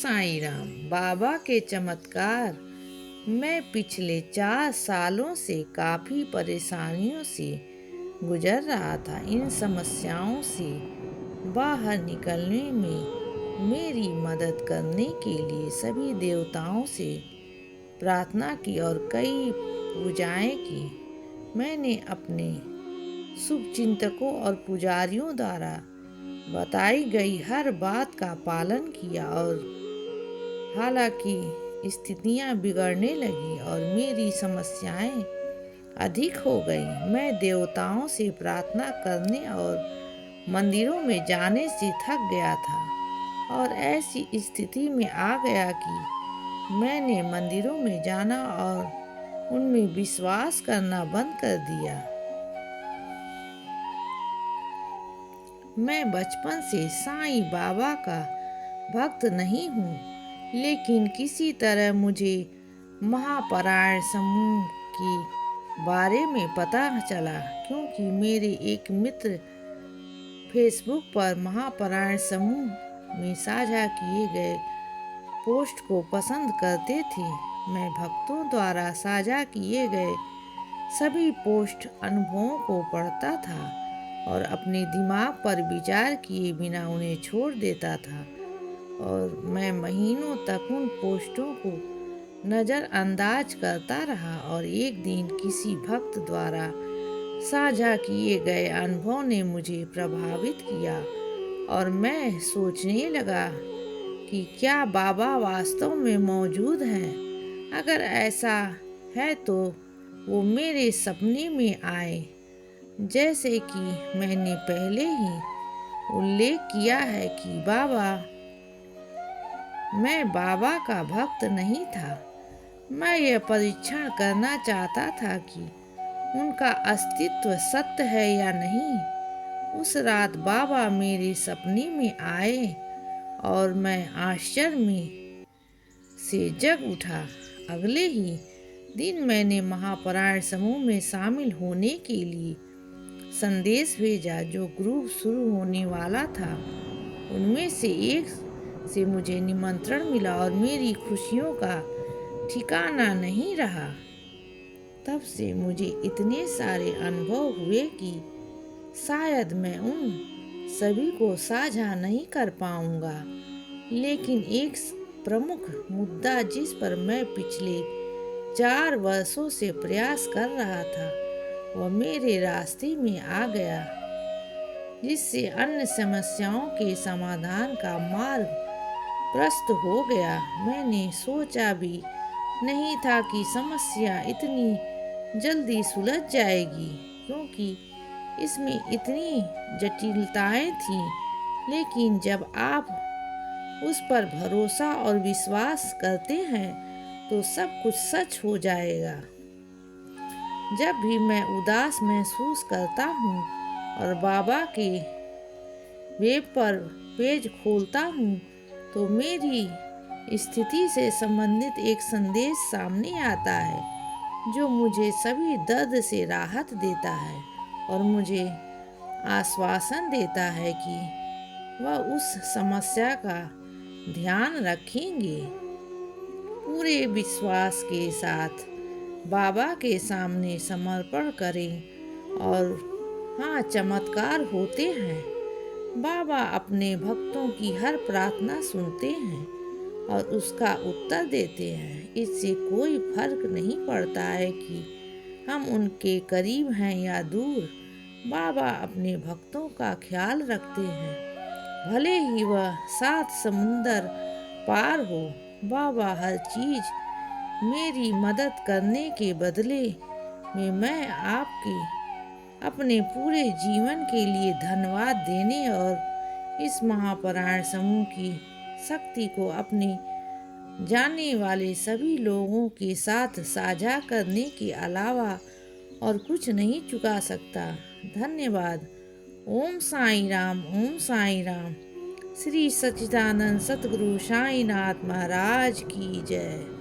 साईं राम। बाबा के चमत्कार। मैं पिछले 4 सालों से काफ़ी परेशानियों से गुजर रहा था। इन समस्याओं से बाहर निकलने में मेरी मदद करने के लिए सभी देवताओं से प्रार्थना की और कई पूजाएं की। मैंने अपने शुभचिंतकों और पुजारियों द्वारा बताई गई हर बात का पालन किया और हालांकि स्थितियां बिगड़ने लगी और मेरी समस्याएं अधिक हो गई। मैं देवताओं से प्रार्थना करने और मंदिरों में जाने से थक गया था और ऐसी स्थिति में आ गया कि मैंने मंदिरों में जाना और उनमें विश्वास करना बंद कर दिया। मैं बचपन से साईं बाबा का भक्त नहीं हूँ, लेकिन किसी तरह मुझे महापरायण समूह के बारे में पता चला क्योंकि मेरे एक मित्र फेसबुक पर महापरायण समूह में साझा किए गए पोस्ट को पसंद करते थे। मैं भक्तों द्वारा साझा किए गए सभी पोस्ट अनुभवों को पढ़ता था और अपने दिमाग पर विचार किए बिना उन्हें छोड़ देता था और मैं महीनों तक उन पोस्टों को नज़रअंदाज करता रहा और एक दिन किसी भक्त द्वारा साझा किए गए अनुभव ने मुझे प्रभावित किया और मैं सोचने लगा कि क्या बाबा वास्तव में मौजूद हैं। अगर ऐसा है तो वो मेरे सपने में आए। जैसे कि मैंने पहले ही उल्लेख किया है कि मैं बाबा का भक्त नहीं था। मैं यह परीक्षण करना चाहता था कि उनका अस्तित्व सत्य है या नहीं। उस रात बाबा मेरे सपने में आए और मैं आश्चर्य से जग उठा। अगले ही दिन मैंने महापरायण समूह में शामिल होने के लिए संदेश भेजा जो ग्रुप शुरू होने वाला था। उनमें से एक से मुझे निमंत्रण मिला और मेरी खुशियों का ठिकाना नहीं रहा। तब से मुझे इतने सारे अनुभव हुए कि शायद मैं उन सभी को साझा नहीं कर पाऊंगा, लेकिन एक प्रमुख मुद्दा जिस पर मैं पिछले 4 वर्षों से प्रयास कर रहा था वह मेरे रास्ते में आ गया, जिससे अन्य समस्याओं के समाधान का मार्ग प्रशस्त हो गया। मैंने सोचा भी नहीं था कि समस्या इतनी जल्दी सुलझ जाएगी, क्योंकि इसमें इतनी जटिलताएं थीं। लेकिन जब आप उस पर भरोसा और विश्वास करते हैं तो सब कुछ सच हो जाएगा। जब भी मैं उदास महसूस करता हूँ और बाबा के वेब पर पेज खोलता हूँ तो मेरी स्थिति से संबंधित एक संदेश सामने आता है जो मुझे सभी दर्द से राहत देता है और मुझे आश्वासन देता है कि वह उस समस्या का ध्यान रखेंगे। पूरे विश्वास के साथ बाबा के सामने समर्पण करें और हाँ, चमत्कार होते हैं। बाबा अपने भक्तों की हर प्रार्थना सुनते हैं और उसका उत्तर देते हैं। इससे कोई फर्क नहीं पड़ता है कि हम उनके करीब हैं या दूर। बाबा अपने भक्तों का ख्याल रखते हैं, भले ही वह 7 समुंदर पार हो। बाबा हर चीज मेरी मदद करने के बदले में मैं आपके अपने पूरे जीवन के लिए धन्यवाद देने और इस महापरायण समूह की शक्ति को अपने जानने वाले सभी लोगों के साथ साझा करने के अलावा और कुछ नहीं चुका सकता। धन्यवाद। ओम साईं राम। ओम साईं राम। श्री सच्चिदानंद सतगुरु साईनाथ महाराज की जय।